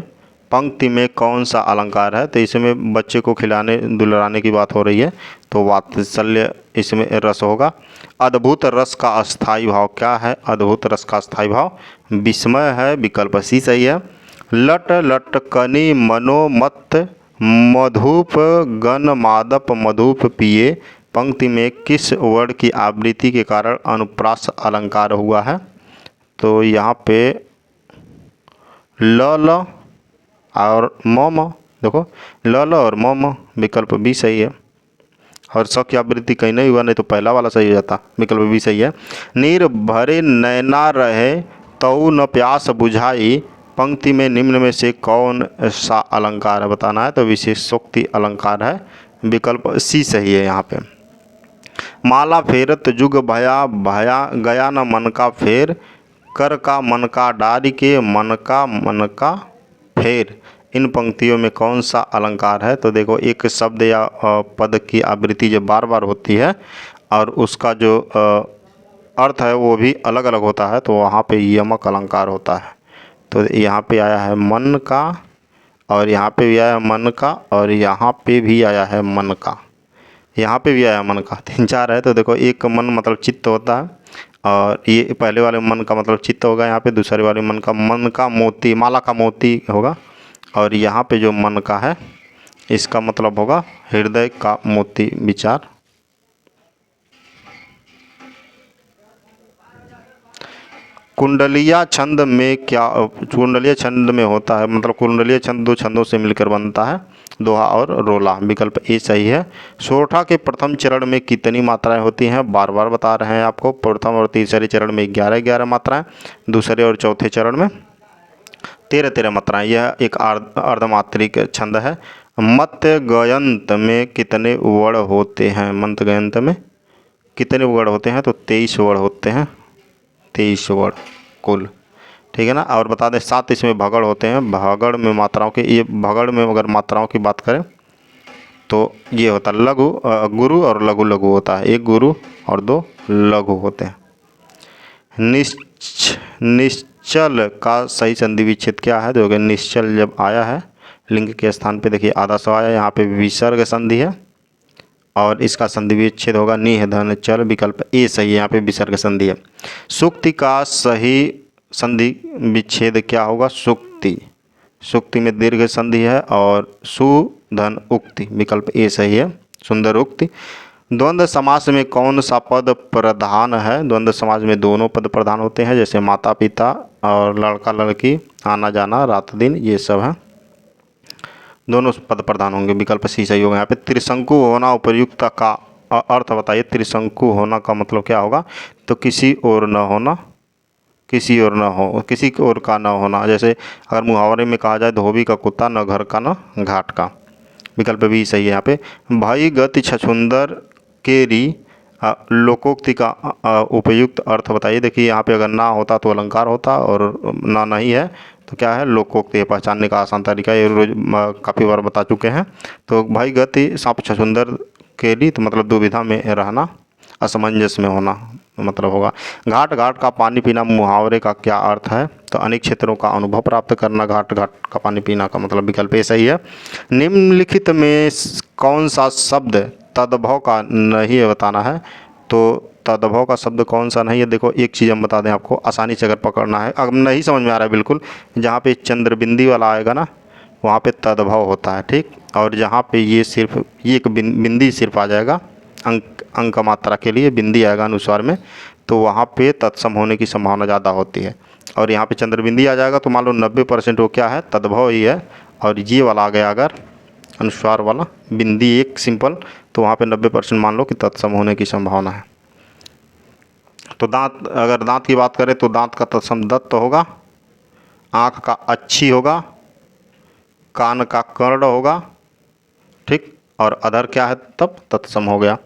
पंक्ति में कौन सा अलंकार है? तो इसमें बच्चे को खिलाने दुलाने की बात हो रही है, तो वात्सल्य इसमें रस होगा। अद्भुत रस का अस्थाई भाव क्या है? अद्भुत रस का अस्थाई भाव विस्मय है, विकल्प सी सही है। लट लटकनी मनोमत मधुप गण मादप मधुप पिए पंक्ति में किस वर्ण की आवृत्ति के कारण अनुप्रास अलंकार हुआ है? तो यहाँ पे ल और म, देखो ल और म, विकल्प बी सही है। और स की आवृत्ति कहीं नहीं हुआ, नहीं तो पहला वाला सही हो जाता, विकल्प बी सही है। नीर भरे नैना रहे तऊ न प्यास बुझाई पंक्ति में निम्न में से कौन सा अलंकार है बताना है? तो विशेषोक्ति अलंकार है, विकल्प सी सही है यहाँ पे। माला फेरत जुग भया भया गया न मन का फेर, कर का मन का डारी के मन का फेर, इन पंक्तियों में कौन सा अलंकार है? तो देखो एक शब्द या पद की आवृत्ति जब बार बार होती है और उसका जो अर्थ है वो भी अलग अलग होता है, तो वहाँ पे यमक अलंकार होता है। तो यहाँ पे आया है मन का, और यहाँ पे भी आया है मन का, और यहाँ पे भी आया है मन का, यहाँ पे भी आया मन का, तीन चार है। तो देखो एक मन मतलब चित्त होता है, और ये पहले वाले मन का मतलब चित्त होगा, यहाँ पे दूसरे वाले मन का मोती, माला का मोती होगा, और यहाँ पे जो मन का है इसका मतलब होगा हृदय का मोती विचार। कुंडलिया छंद में क्या, कुंडलिया छंद में होता है, मतलब कुंडलिया छंद दो छंदों से मिलकर बनता है, दोहा और रोला, विकल्प ए सही है। सोरठा के प्रथम चरण में कितनी मात्राएं होती हैं? बार बार बता रहे हैं आपको, प्रथम और तीसरे चरण में 11 मात्राएं, दूसरे और चौथे चरण में 13 मात्राएं। यह एक अर्धमात्रिक छंद है। मत्स्य गयंत में कितने वर्ण होते हैं? मत्स्य गयंत में कितने वर्ण होते हैं? तो 23 वर्ण होते हैं, 23 वर्ण कुल, ठीक है ना। और बता दें 7 इसमें भगड़ होते हैं। भगड़ में मात्राओं के, ये भगड़ में अगर मात्राओं की बात करें तो ये होता है लघु, गुरु और लघु लघु होता है, एक गुरु और 2 लघु होते हैं। निश्चल का सही संधि विच्छेद क्या है? देखो निश्चल जब आया है लिंग के स्थान पे, देखिए आधा सौ आया, यहाँ पे विसर्ग संधि है और इसका संधि विच्छेद होगा निह धन चल, विकल्प ए सही है, यहाँ पे विसर्ग संधि है। सुक्ति का सही संधि विच्छेद क्या होगा? सुक्ति में दीर्घ संधि है, और सुधन उक्ति, विकल्प ए सही है, सुंदर उक्ति। द्वंद्व समास में कौन सा पद प्रधान है? द्वंद्व समास में दोनों पद प्रधान होते हैं, जैसे माता पिता और लड़का लड़की, आना जाना, रात दिन, ये सब है, दोनों पद प्रधान होंगे, विकल्प सी सही होगा। यहाँ पे त्रिशंकु होना उपयुक्त का अर्थ बताइए। त्रिशंकु होना का मतलब क्या होगा? तो किसी और न होना, किसी और न हो, किसी और का न होना। जैसे अगर मुहावरे में कहा जाए धोबी का कुत्ता न घर का न घाट का, विकल्प भी सही है यहाँ पे। भाई गति छछुंदर केरी लोकोक्ति का उपयुक्त अर्थ बताइए। देखिए यहाँ पे अगर ना होता तो अलंकार होता, और ना नहीं है तो क्या है? लोकोक्ति। पहचानने का आसान तरीका ये रोज काफ़ी बार बता चुके हैं। तो भाई गति सांप छछुंदर केरी, तो मतलब दुविधा में रहना, असमंजस में होना मतलब होगा। घाट घाट का पानी पीना मुहावरे का क्या अर्थ है? तो अनेक क्षेत्रों का अनुभव प्राप्त करना, घाट घाट का पानी पीना का मतलब, विकल्प ये सही है। निम्नलिखित में कौन सा शब्द तद्भव का नहीं है बताना है? तो तद्भव का शब्द कौन सा नहीं है? देखो एक चीज़ हम बता दें आपको, आसानी से अगर पकड़ना है, अगर नहीं समझ में आ रहा है बिल्कुल, जहाँ पे चंद्रबिंदी वाला आएगा ना वहाँ पे तद्भव होता है, ठीक। और जहाँ पे ये सिर्फ ये एक बिंदी सिर्फ आ जाएगा अंक मात्रा के लिए बिंदी आएगा अनुस्वार में, तो वहाँ पे तत्सम होने की संभावना ज़्यादा होती है। और यहाँ पे चंद्रबिंदी आ जाएगा तो मान लो 90% वो क्या है, तद्भव ही है। और ये वाला आ गया अगर अनुस्वार वाला बिंदी एक सिंपल, तो वहाँ पे 90% मान लो कि तत्सम होने की संभावना है। तो दांत, अगर दांत की बात करें तो दांत का तत्सम दंत होगा, आँख का अच्छी होगा, कान का कर्ण होगा, ठीक। और अधर क्या है, तब तत्सम हो गया।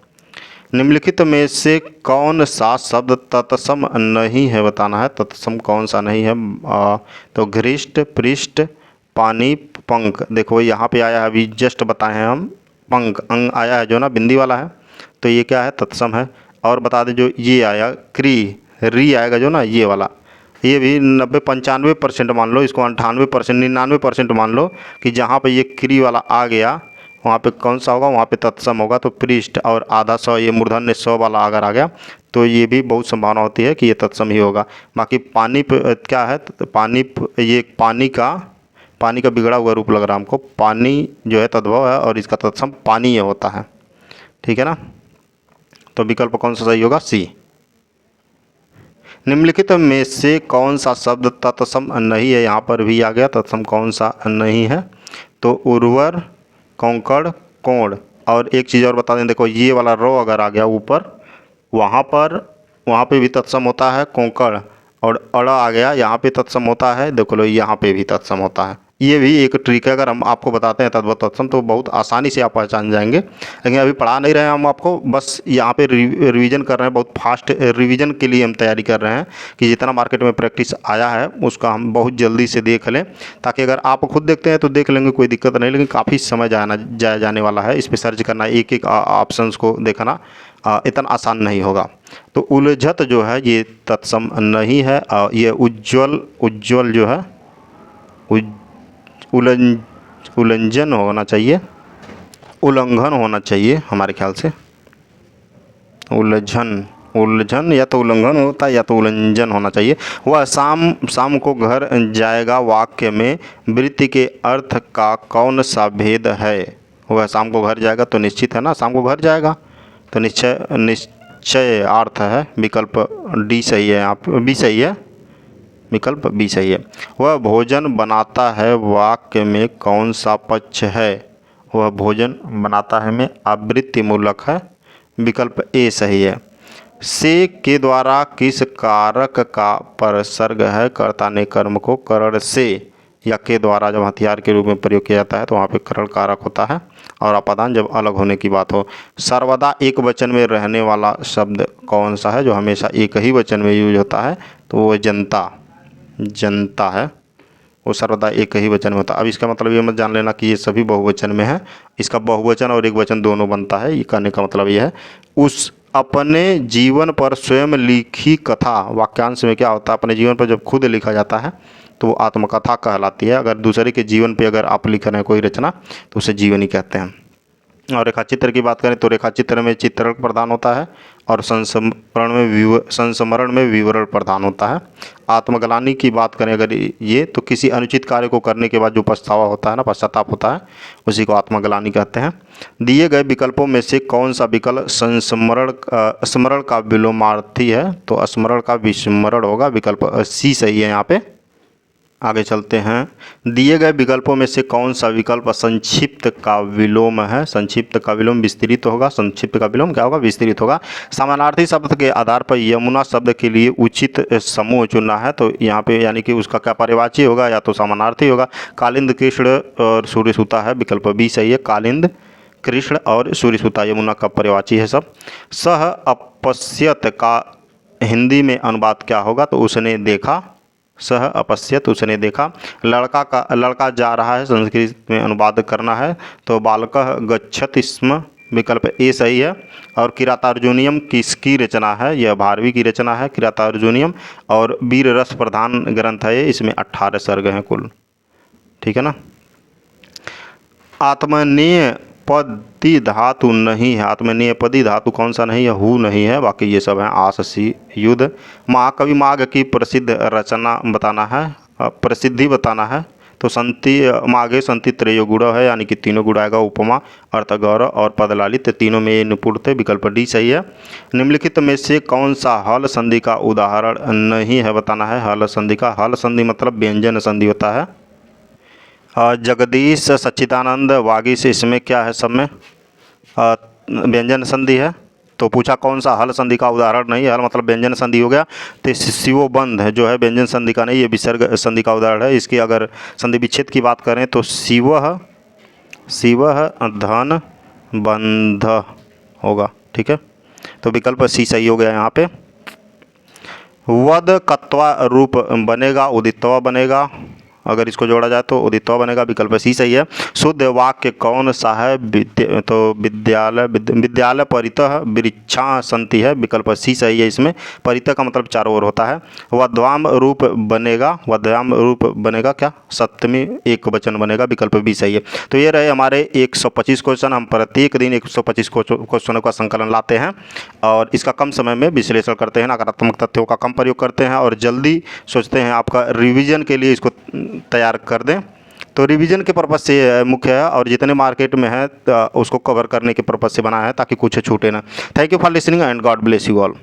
निम्नलिखित में से कौन सा शब्द तत्सम नहीं है, बताना है तत्सम कौन सा नहीं है। तो घृष्ट, पृष्ठ, पानी, पंख। देखो यहाँ पे आया है, अभी जस्ट बताए हैं हम, पंख अंग आया है जो ना बिंदी वाला है, तो ये क्या है, तत्सम है। और बता दें जो ये आया क्री, री आएगा जो ना ये वाला, ये भी 90-95% मान लो, इसको 98% 99% मान लो कि जहाँ पे ये क्री वाला आ गया वहाँ पे कौन सा होगा, वहाँ पे तत्सम होगा। तो पृष्ठ और आधा स, ये मूर्धन्य स वाला अगर आ गया तो ये भी बहुत संभावना होती है कि ये तत्सम ही होगा। बाकी पानी क्या है, ये पानी का बिगड़ा हुआ रूप लग रहा है हमको, पानी जो है तद्भव है और इसका तत्सम पानी ये होता है, ठीक है ना। तो विकल्प कौन सा सही होगा, सी। निम्नलिखित में से कौन सा शब्द तत्सम नहीं है, यहाँ पर भी आ गया तत्सम कौन सा नहीं है। तो उर्वर, कौंकड़, कोण। और एक चीज़ और बता दें, देखो ये वाला रो अगर आ गया ऊपर, वहाँ पे भी तत्सम होता है कोंकण, और अड़ आ गया यहाँ पे तत्सम होता है, देखो लो यहाँ पे भी तत्सम होता है। ये भी एक ट्रिक है, अगर हम आपको बताते हैं तद्भव तत्सम तो बहुत आसानी से आप पहचान जाएंगे। लेकिन अभी पढ़ा नहीं रहे हैं हम आपको, बस यहाँ पे रिवीजन कर रहे हैं, बहुत फास्ट रिवीजन के लिए हम तैयारी कर रहे हैं कि जितना मार्केट में प्रैक्टिस आया है उसका हम बहुत जल्दी से देख लें, ताकि अगर आप खुद देखते हैं तो देख लेंगे, कोई दिक्कत नहीं। लेकिन काफ़ी समय जाने वाला है इस पर सर्च करना, एक एक ऑप्शंस को देखना इतना आसान नहीं होगा। तो उलझत जो है ये तत्सम नहीं है। ये उज्ज्वल जो है उल्लंघन होना चाहिए, उल्लंघन होना चाहिए हमारे ख्याल से। उलझन या तो उल्लंघन होता है या तो उल्लंघन होना चाहिए। वह शाम को घर जाएगा वाक्य में वृत्ति के अर्थ का कौन सा भेद है। वह शाम को घर जाएगा तो निश्चित है ना, शाम को घर जाएगा तो निश्चय अर्थ है, विकल्प डी सही है, यहाँ पे बी सही है, विकल्प बी सही है। वह भोजन बनाता है वाक्य में कौन सा पक्ष है। वह भोजन बनाता है में आवृत्ति मूलक है, विकल्प ए सही है। से के द्वारा किस कारक का परसर्ग है, कर्ता ने कर्म को करण से या के द्वारा जब हथियार के रूप में प्रयोग किया जाता है तो वहाँ पे करण कारक होता है। और अपादान जब अलग होने की बात हो। सर्वदा एक वचन में रहने वाला शब्द कौन सा है, जो हमेशा एक ही वचन में यूज होता है, तो वो जनता है, वो सर्वदा एक ही वचन में होता है। अब इसका मतलब ये मत जान लेना कि ये सभी बहुवचन में है, इसका बहुवचन और एक वचन दोनों बनता है। ये कहने का मतलब ये है, उस अपने जीवन पर स्वयं लिखी कथा, वाक्यांश में क्या होता है, अपने जीवन पर जब खुद लिखा जाता है तो वो आत्मकथा कहलाती है। अगर दूसरे के जीवन पे अगर आप लिख रहे हैं कोई रचना तो उसे जीवनी कहते हैं। और रेखाचित्र की बात करें तो रेखाचित्र में चित्रण प्रदान होता है और संस्मरण में विवरण प्रदान होता है। आत्मग्लानि की बात करें अगर ये, तो किसी अनुचित कार्य को करने के बाद जो पछतावा होता है ना, पश्चाताप होता है, उसी को आत्मग्लानि कहते हैं। दिए गए विकल्पों में से कौन सा विकल्प स्मरण का विलोमार्थी है, तो स्मरण का विस्मरण होगा, विकल्प सी सही है। यहाँ पे आगे चलते हैं। दिए गए विकल्पों में से कौन सा विकल्प संक्षिप्त का विलोम है। संक्षिप्त का विलोम विस्तृत होगा, संक्षिप्त का विलोम क्या होगा, विस्तृत होगा। समानार्थी शब्द के आधार पर यमुना शब्द के लिए उचित समूह चुनना है, तो यहाँ पे यानी कि उसका क्या पर्यायवाची होगा, या तो समानार्थी होगा। कालिंद, कृष्ण और सूर्यसुता है, विकल्प बी सही है। कालिंद, कृष्ण और सूर्यसुता यमुना का पर्यायवाची है सब। सह अपश्यत का हिंदी में अनुवाद क्या होगा, तो उसने देखा, सह अपश्यत उसने देखा। लड़का जा रहा है, संस्कृत में अनुवाद करना है तो बालकः गच्छति स्म, विकल्प ए सही है। और किरातार्जुनीयम किसकी रचना है, यह भारवी की रचना है किरातार्जुनीयम, और वीर रस प्रधान ग्रंथ है, इसमें 18 सर्ग हैं कुल, ठीक है ना। आत्मनेय पदी धातु नहीं है, आत्मनेय पदी धातु कौन सा नहीं है, हु नहीं है, बाकी ये सब हैं आस, सी, युद्ध। महाकवि माघ की प्रसिद्ध रचना बताना है, प्रसिद्धि बताना है, तो संति माघे संति त्रयो गुण है, यानी कि तीनों गुण आएगा। उपमा, अर्थ गौरव और पदलालित, तीनों में ये निपुण थे, विकल्प डी सही है। निम्नलिखित में से कौन सा हल संधि का उदाहरण नहीं है, बताना है। हल संधि का, हल संधि मतलब व्यंजन संधि होता है। जगदीश, सच्चिदानंद, वागीश, इसमें क्या है, सब में व्यंजन संधि है। तो पूछा कौन सा हल संधि का उदाहरण नहीं है, हल मतलब व्यंजन संधि हो गया। तो शिवोबंध है जो है व्यंजन संधि का नहीं, ये विसर्ग संधि का उदाहरण है। इसकी अगर संधि विच्छेद की बात करें तो शिवः धन बंध होगा, ठीक है। तो विकल्प सी सही हो गया यहाँ पे। वद कत्वा रूप बनेगा, उदित्वा बनेगा, अगर इसको जोड़ा जाए तो उदित्वा बनेगा, विकल्प सी सही है। शुद्ध वाक्य कौन सा है, तो विद्यालय परितः वृक्षा संति है, विकल्प सी सही है। इसमें परितः का मतलब चारों ओर होता है। वध्वाम रूप बनेगा, वध्वाम रूप बनेगा क्या, सप्तमी एक वचन बनेगा, विकल्प भी सही है। तो ये रहे हमारे 125 क्वेश्चन। हम प्रत्येक दिन 125 क्वेश्चनों का संकलन लाते हैं और इसका कम समय में विश्लेषण करते हैं, नकारात्मक तथ्यों का कम प्रयोग करते हैं और जल्दी सोचते हैं आपका रिवीजन के लिए इसको तैयार कर दें। तो रिवीजन के पर्पज़ से मुख्य है और जितने मार्केट में है उसको कवर करने के पर्पज़ से बनाया है ताकि कुछ छूटे ना। Thank you for listening and God bless you all.